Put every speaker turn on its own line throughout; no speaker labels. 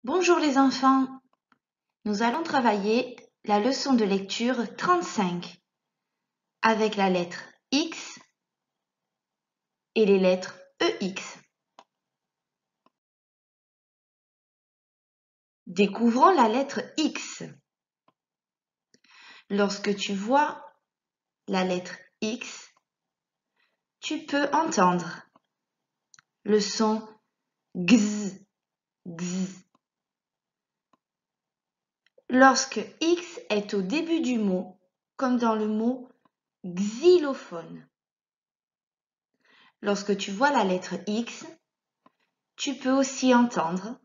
Bonjour les enfants, nous allons travailler la leçon de lecture 35 avec la lettre X et les lettres EX. Découvrons la lettre X. Lorsque tu vois la lettre X, tu peux entendre le son Gz, Gz. Lorsque X est au début du mot, comme dans le mot xylophone. Lorsque tu vois la lettre X, tu peux aussi entendre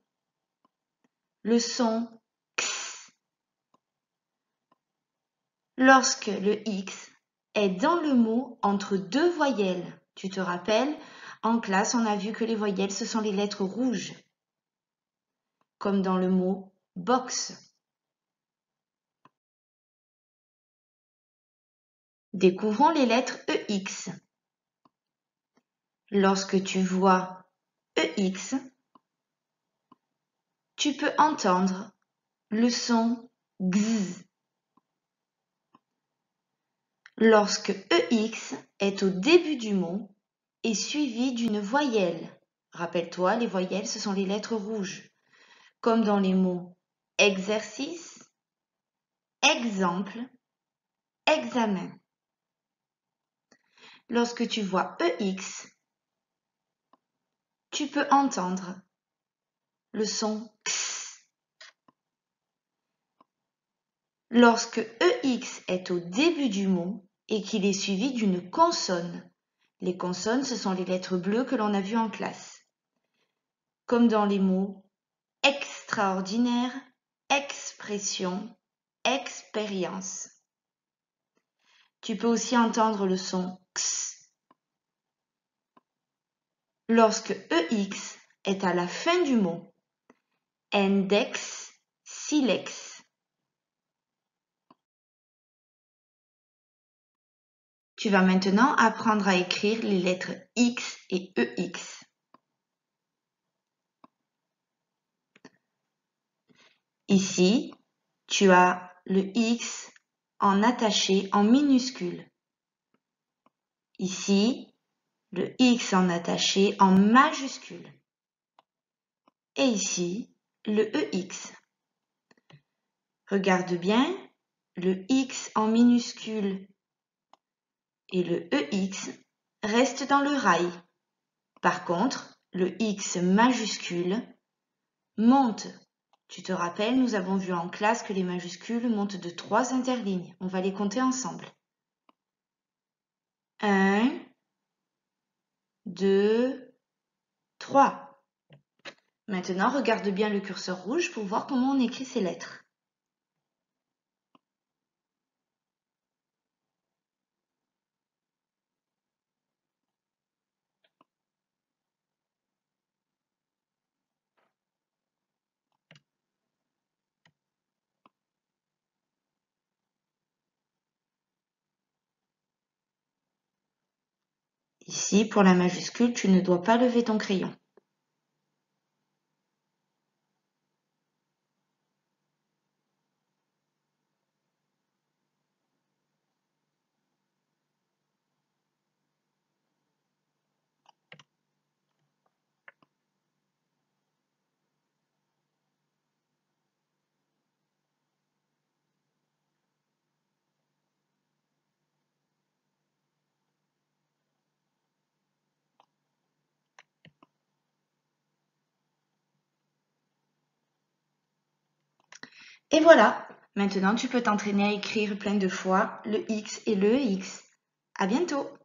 le son X. Lorsque le X est dans le mot entre deux voyelles. Tu te rappelles, en classe, on a vu que les voyelles, ce sont les lettres rouges, comme dans le mot box. Découvrons les lettres EX. Lorsque tu vois EX, tu peux entendre le son Gz. Lorsque EX est au début du mot et suivi d'une voyelle. Rappelle-toi, les voyelles, ce sont les lettres rouges, comme dans les mots exercice, exemple, examen. Lorsque tu vois EX, tu peux entendre le son X. Lorsque EX est au début du mot et qu'il est suivi d'une consonne. Les consonnes, ce sont les lettres bleues que l'on a vues en classe. Comme dans les mots extraordinaire, expression, expérience. Tu peux aussi entendre le son X. Lorsque EX est à la fin du mot, index, silex. Tu vas maintenant apprendre à écrire les lettres X et EX. Ici, tu as le X en attaché en minuscule. Ici, le X en attaché en majuscule. Et ici, le EX. Regarde bien, le X en minuscule et le EX restent dans le rail. Par contre, le X majuscule monte. Tu te rappelles, nous avons vu en classe que les majuscules montent de 3 interlignes. On va les compter ensemble. 1, 2, 3. Maintenant, regarde bien le curseur rouge pour voir comment on écrit ces lettres. Ici, pour la majuscule, tu ne dois pas lever ton crayon. Et voilà, maintenant tu peux t'entraîner à écrire plein de fois le X et le EX. À bientôt!